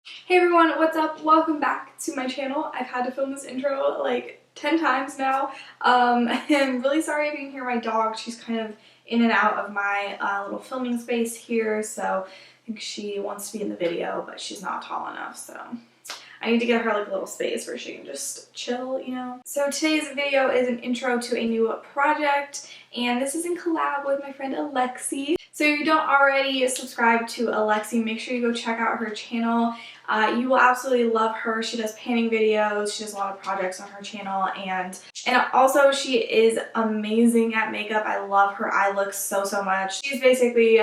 Hey everyone, what's up? Welcome back to my channel. I've had to film this intro like 10 times now. I'm really sorry if you can hear my dog. She's kind of in and out of my little filming space here, so I think she wants to be in the video, but she's not tall enough, so I need to get her like a little space where she can just chill, you know? So today's video is an intro to a new project, and this is in collab with my friend Alexy. So if you don't already subscribe to Alexy, make sure you go check out her channel. You will absolutely love her. She does painting videos, she does a lot of projects on her channel, and also she is amazing at makeup. I love her eye looks so much. She's basically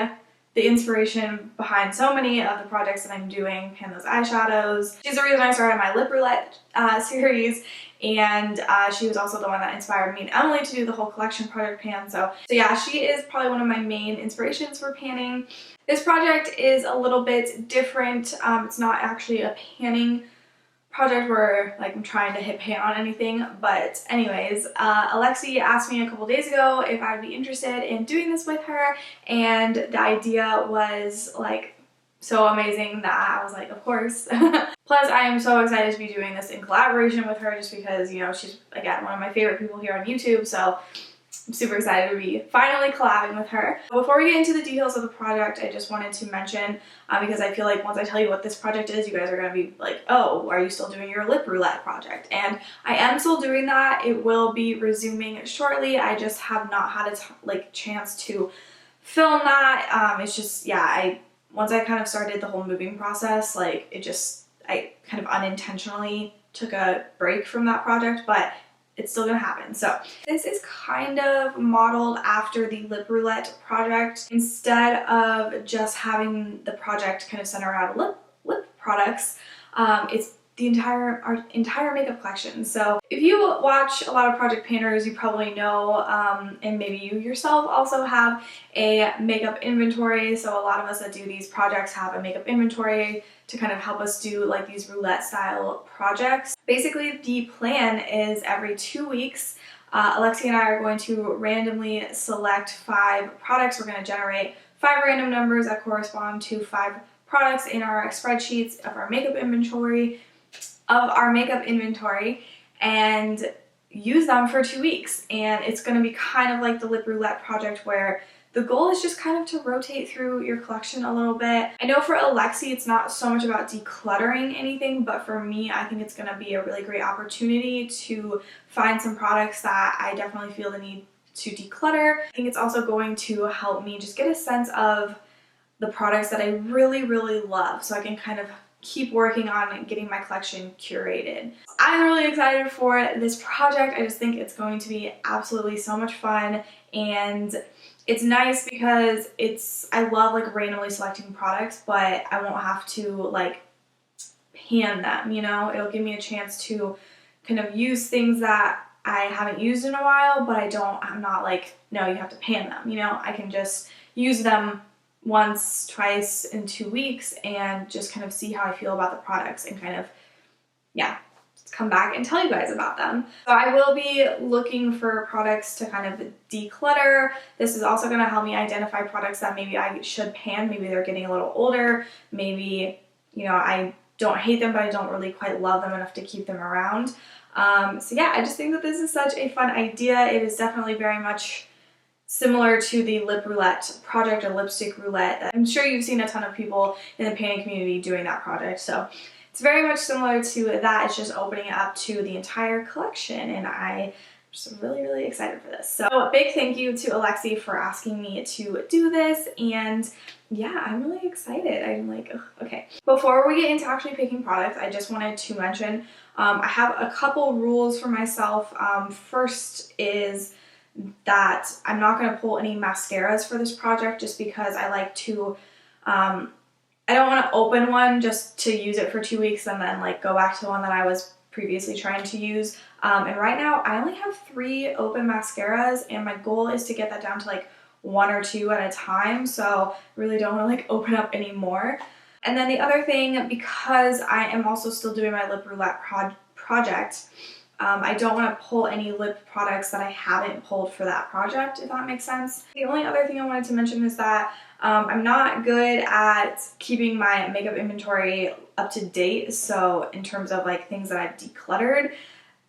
the inspiration behind so many of the projects that I'm doing, and those eyeshadows. She's the reason I started my lip roulette series, and she was also the one that inspired me and Emily to do the whole collection project pan. So yeah, she is probably one of my main inspirations for panning. This project is a little bit different. It's not actually a panning project where like I'm trying to hit pan on anything, but anyways, Alexy asked me a couple days ago if I'd be interested in doing this with her, and the idea was like so amazing that I was like, of course. Plus, I am so excited to be doing this in collaboration with her just because, you know, she's again one of my favorite people here on YouTube, so I'm super excited to be finally collabing with her. Before we get into the details of the project, I just wanted to mention, because I feel like once I tell you what this project is, you guys are going to be like, oh, are you still doing your lip roulette project? And I am still doing that. It will be resuming shortly. I just have not had a chance to film that. It's just, yeah, once I kind of started the whole moving process, like I kind of unintentionally took a break from that project, but it's still gonna happen. So this is kind of modeled after the lip roulette project. Instead of just having the project kind of center around lip products, it's our entire makeup collection. So if you watch a lot of project painters, you probably know, and maybe you yourself also have a makeup inventory. So a lot of us that do these projects have a makeup inventory to kind of help us do like these roulette style projects. Basically, the plan is every 2 weeks, Alexy and I are going to randomly select 5 products. We're going to generate 5 random numbers that correspond to 5 products in our spreadsheets of our makeup inventory, and use them for 2 weeks. And it's going to be kind of like the lip roulette project where the goal is just kind of to rotate through your collection a little bit. I know for Alexy it's not so much about decluttering anything, but for me I think it's going to be a really great opportunity to find some products that I definitely feel the need to declutter. I think it's also going to help me just get a sense of the products that I really love, so I can kind of keep working on getting my collection curated. I'm really excited for this project. I just think it's going to be absolutely so much fun, and it's nice because I love like randomly selecting products, but I won't have to like pan them, you know? It'll give me a chance to kind of use things that I haven't used in a while, but I'm not like, no, you have to pan them, you know? I can just use them once, twice in 2 weeks and just kind of see how I feel about the products and kind of, yeah, come back and tell you guys about them. So I will be looking for products to kind of declutter. This is also going to help me identify products that maybe I should pan. Maybe they're getting a little older. Maybe, you know, I don't hate them, but I don't really quite love them enough to keep them around. So yeah, I just think that this is such a fun idea. It is definitely very much similar to the lip roulette project or lipstick roulette. I'm sure you've seen a ton of people in the painting community doing that project. So it's very much similar to that. It's just opening it up to the entire collection, and I'm just really excited for this. So a big thank you to Alexy for asking me to do this, and yeah, I'm really excited. I'm like, ugh, okay. Before we get into actually picking products, I just wanted to mention I have a couple rules for myself. First is that I'm not going to pull any mascaras for this project just because I like to I don't want to open one just to use it for 2 weeks and then like go back to the one that I was previously trying to use. And right now I only have 3 open mascaras, and my goal is to get that down to like 1 or 2 at a time. So I really don't want to like open up any more. And then the other thing, because I am also still doing my lip roulette project, I don't want to pull any lip products that I haven't pulled for that project, if that makes sense. The only other thing I wanted to mention is that I'm not good at keeping my makeup inventory up to date. So in terms of like things that I've decluttered,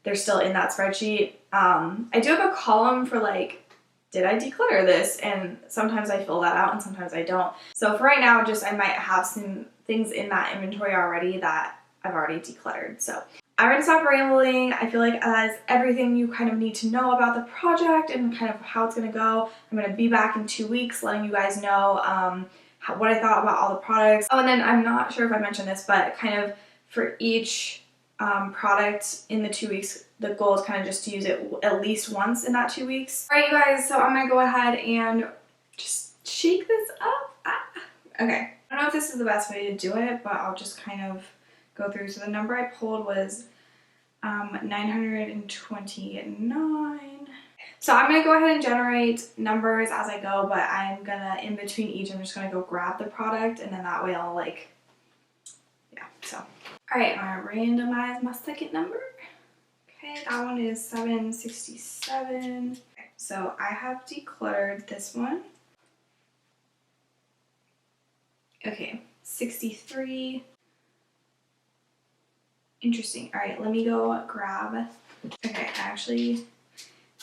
they're still in that spreadsheet. I do have a column for like, did I declutter this? And sometimes I fill that out and sometimes I don't. So for right now, just I might have some things in that inventory already that I've already decluttered. So I'm gonna stop rambling. I feel like that is everything you kind of need to know about the project and kind of how it's gonna go. I'm gonna be back in 2 weeks letting you guys know what I thought about all the products. Oh, and then I'm not sure if I mentioned this, but kind of for each product in the 2 weeks, the goal is kind of just to use it at least once in that 2 weeks. All right, you guys, so I'm gonna go ahead and just shake this up. Okay, I don't know if this is the best way to do it, but I'll just kind of go through. So the number I pulled was 929. So I'm gonna go ahead and generate numbers as I go, but I'm gonna, in between each, I'm just gonna go grab the product, and then that way I'll like, yeah, so. All right, I'm gonna randomize my second number. Okay, that one is 767. Okay, so I have decluttered this one. Okay, 63. Interesting. All right, let me go grab. Okay, I actually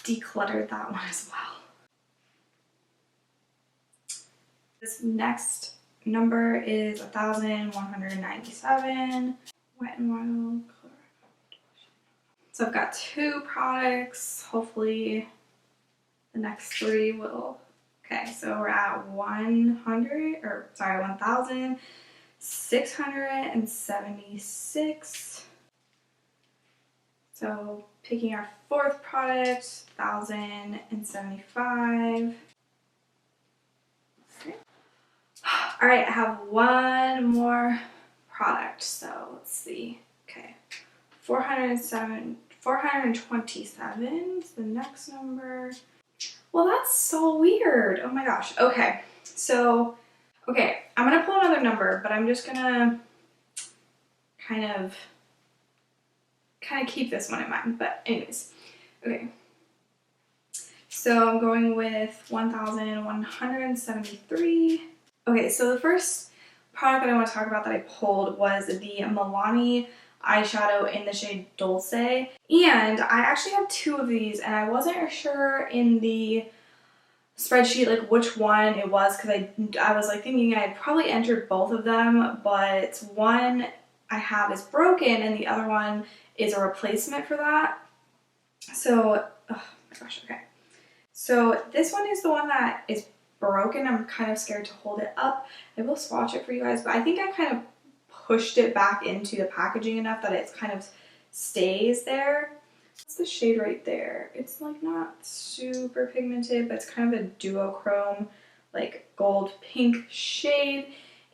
decluttered that one as well. This next number is 1,197. Wet n Wild. So I've got 2 products. Hopefully the next 3 will. Okay, so we're at 1,676. So picking our 4th product, 1,075. Okay. All right, I have one more product. So let's see. Okay, 427 is the next number. Well, that's so weird. Oh my gosh. Okay, so, okay, I'm gonna pull another number, but I'm just gonna kind of keep this one in mind. But anyways, okay. So I'm going with 1,173. Okay, so the first product that I want to talk about that I pulled was the Milani eyeshadow in the shade Dolci. And I actually have 2 of these, and I wasn't sure in the spreadsheet like which one it was, because I was like thinking I had probably entered both of them, but one I have is broken and the other one is a replacement for that. So, oh my gosh, okay. So this one is the one that is broken. I'm kind of scared to hold it up. I will swatch it for you guys, but I think I kind of pushed it back into the packaging enough that it's kind of stays there. What's the shade right there? It's like not super pigmented, but it's kind of a duochrome, like gold pink shade.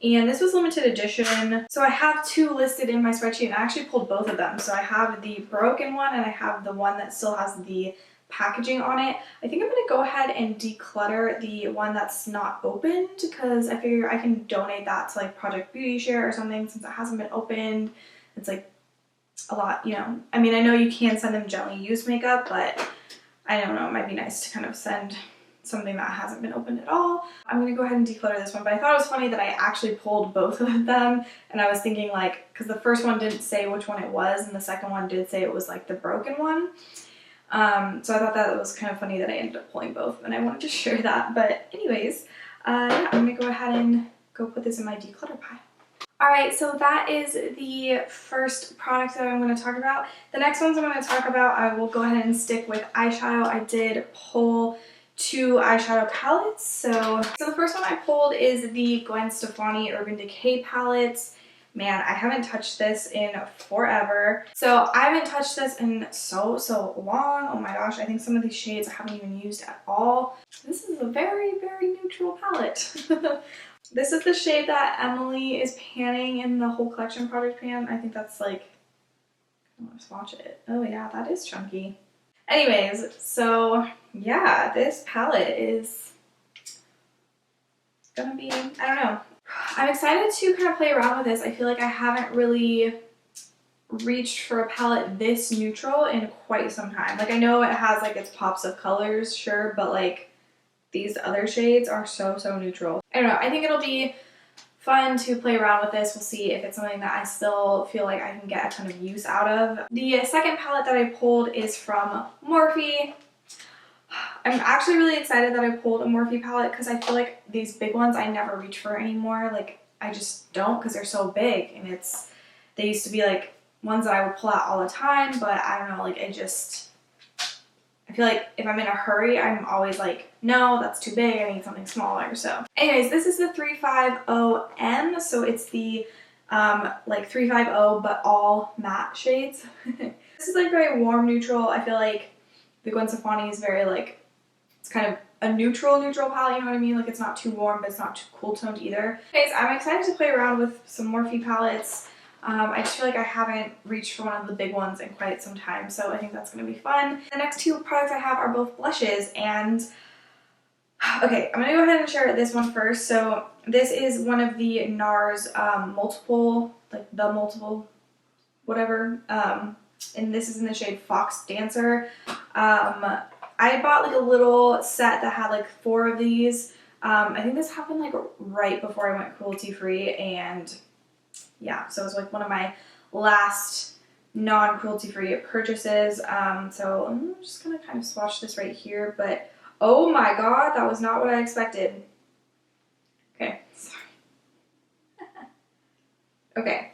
And this was limited edition. So I have 2 listed in my spreadsheet, and I actually pulled both of them. So I have the broken one and I have the one that still has the packaging on it. I think I'm gonna go ahead and declutter the one that's not opened, because I figure I can donate that to like Project Beauty Share or something, since it hasn't been opened. It's like a lot, you know. I mean, I know you can send them gently used makeup, but I don't know, it might be nice to kind of send something that hasn't been opened at all. I'm gonna go ahead and declutter this one, but I thought it was funny that I actually pulled both of them, and I was thinking like, because the first one didn't say which one it was, and the second one did say it was like the broken one. So I thought that was kind of funny that I ended up pulling both, and I wanted to share that. But anyways, yeah, I'm gonna go ahead and go put this in my declutter pile. Alright, so that is the first product that I'm going to talk about. The next ones I'm going to talk about, I will go ahead and stick with eyeshadow. I did pull 2 eyeshadow palettes. So the first one I pulled is the Gwen Stefani Urban Decay palette. Man, I haven't touched this in forever. So I haven't touched this in so long. Oh my gosh, I think some of these shades I haven't even used at all. This is a very neutral palette. This is the shade that Emily is panning in the whole collection project pan. I think that's like, I want to swatch it. Oh yeah, that is chunky. Anyways, so yeah, this palette is gonna be, I don't know. I'm excited to kind of play around with this. I feel like I haven't really reached for a palette this neutral in quite some time. Like, I know it has like its pops of colors, sure, but like these other shades are so neutral. I don't know, I think it'll be fun to play around with this. We'll see if it's something that I still feel like I can get a ton of use out of. The second palette that I pulled is from Morphe. I'm actually really excited that I pulled a Morphe palette because I feel like these big ones I never reach for anymore. Like, I just don't, because they're so big, and they used to be like ones that I would pull out all the time, but I don't know, like I feel like if I'm in a hurry, I'm always like, no, that's too big, I need something smaller. So anyways, this is the 350M, so it's the like 350 but all matte shades. This is like very warm neutral. I feel like the Gwen Stefani is very like, it's kind of a neutral palette, you know what I mean? Like, it's not too warm, but it's not too cool toned either. Anyways, I'm excited to play around with some Morphe palettes. I just feel like I haven't reached for one of the big ones in quite some time, so I think that's going to be fun. The next two products I have are both blushes, and okay, I'm going to go ahead and share this one first. So this is one of the Nars multiple, like the multiple whatever, and this is in the shade Fox Dancer. I bought like a little set that had like 4 of these. I think this happened like right before I went cruelty free, and yeah, so it was like one of my last non-cruelty free purchases. So I'm just gonna kind of swatch this right here, but oh my god, that was not what I expected. Okay, sorry. Okay,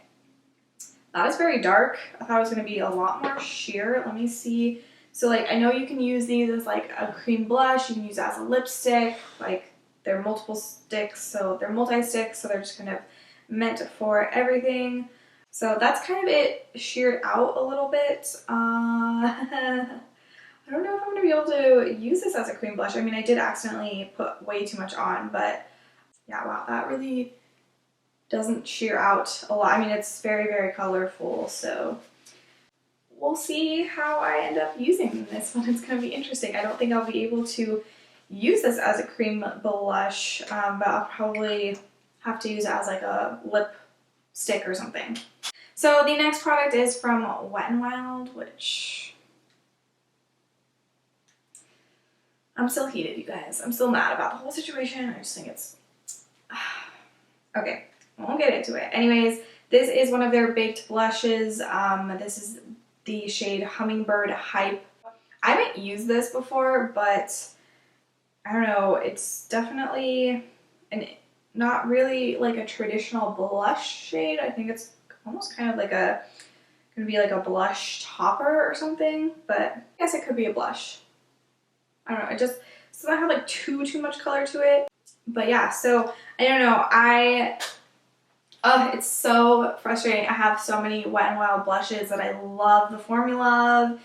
that is very dark. I thought it was gonna be a lot more sheer. Let me see. So like, I know you can use these as like a cream blush, you can use it as a lipstick, like they're multiple sticks, so they're multi-sticks, so they're just kind of meant for everything. So that's kind of it sheared out a little bit. I don't know if I'm going to be able to use this as a cream blush. I mean, I did accidentally put way too much on, but yeah, wow, that really doesn't sheer out a lot. I mean, it's very colorful, so we'll see how I end up using this one. It's going to be interesting. I don't think I'll be able to use this as a cream blush, but I'll probably have to use it as like a lip stick or something. So the next product is from Wet n Wild, which I'm still heated, you guys. I'm still mad about the whole situation. I just think it's okay, I won't get into it. Anyways, this is one of their baked blushes. This is the shade Hummingbird Hype. I haven't used this before, but I don't know, it's definitely not really like a traditional blush shade. I think it's almost kind of like gonna be like a blush topper or something, but I guess it could be a blush. I don't know, it just doesn't have like too much color to it. But yeah, so I don't know, it's so frustrating. I have so many Wet n Wild blushes that I love the formula of,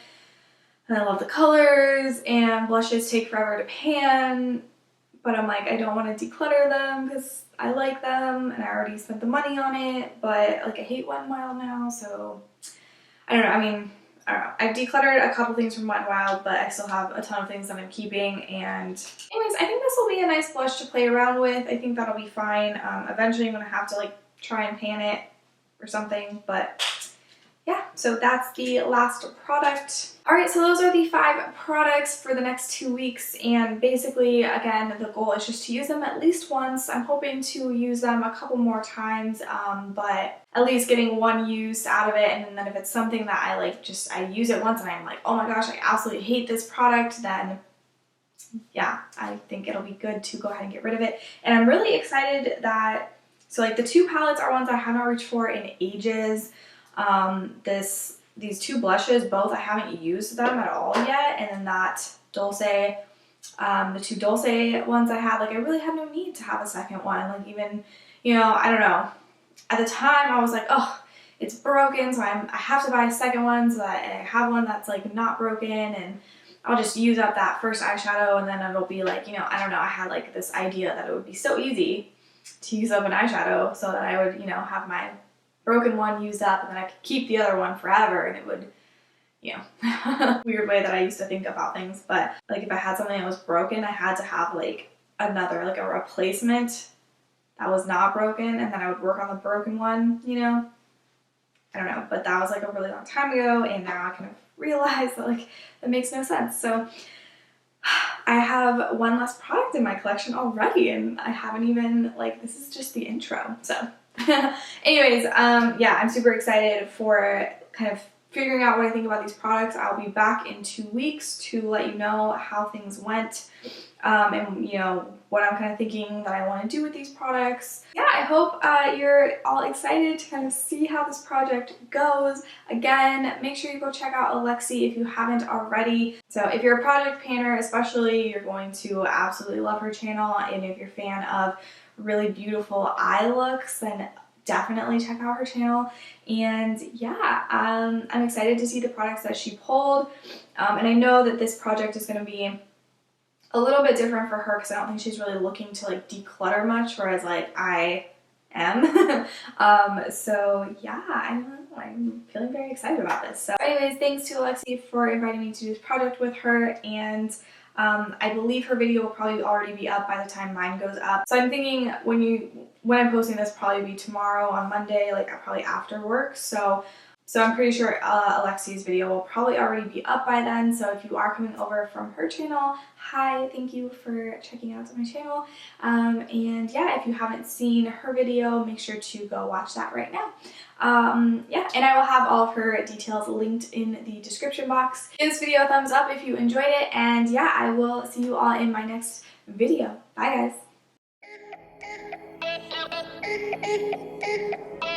and I love the colors, and blushes take forever to pan. But I'm like, I don't want to declutter them because I like them and I already spent the money on it, but like I hate Wet n Wild now, so I don't know. I mean, I don't know. I've decluttered a couple things from Wet n Wild, but I still have a ton of things that I'm keeping. And anyways, I think this will be a nice blush to play around with. I think that'll be fine. Eventually I'm going to have to like try and pan it or something, but yeah, so that's the last product. Alright, so those are the 5 products for the next 2 weeks, and basically, again, the goal is just to use them at least once. I'm hoping to use them a couple more times, but at least getting one use out of it, and then if it's something that I like, I use it once and I'm like, oh my gosh, I absolutely hate this product, then yeah, I think it'll be good to go ahead and get rid of it. And I'm really excited that, so like the 2 palettes are ones I have not reached for in ages. These 2 blushes, both I haven't used them at all yet, and then that Dolce, the 2 Dolce ones I had, like I really had no need to have a second one. Like even, you know, I don't know. At the time I was like, oh, it's broken, so I have to buy a second one so that I have one that's like not broken, and I'll just use up that first eyeshadow, and then it'll be like, you know, I don't know, I had like this idea that it would be so easy to use up an eyeshadow so that I would, you know, have my broken one used up, and then I could keep the other one forever, and it would, you know, weird way that I used to think about things. But like if I had something that was broken, I had to have like another, like a replacement that was not broken, and then I would work on the broken one, you know. I don't know, but that was like a really long time ago, and now I kind of realize that like that makes no sense. So I have one less product in my collection already, and I haven't even, like, this is just the intro. So anyways, yeah, I'm super excited for kind of figuring out what I think about these products. I'll be back in 2 weeks to let you know how things went, and you know what I'm kind of thinking that I want to do with these products. Yeah, I hope you're all excited to kind of see how this project goes. Again, make sure you go check out Alexy if you haven't already. So if you're a product panner especially, you're going to absolutely love her channel, and if you're a fan of really beautiful eye looks, then definitely check out her channel. And yeah, I'm excited to see the products that she pulled, and I know that this project is going to be a little bit different for her because I don't think she's really looking to like declutter much, whereas like I am. So yeah, I don't know, I'm feeling very excited about this. So anyways, thanks to Alexy for inviting me to do this project with her, and I believe her video will probably already be up by the time mine goes up. So I'm thinking when I'm posting this, probably be tomorrow on Monday, like probably after work. So I'm pretty sure Alexy's video will probably already be up by then. So if you are coming over from her channel, hi, thank you for checking out my channel. And yeah, if you haven't seen her video, make sure to go watch that right now. Yeah, and I will have all of her details linked in the description box. Give this video a thumbs up if you enjoyed it, and yeah, I will see you all in my next video. Bye guys.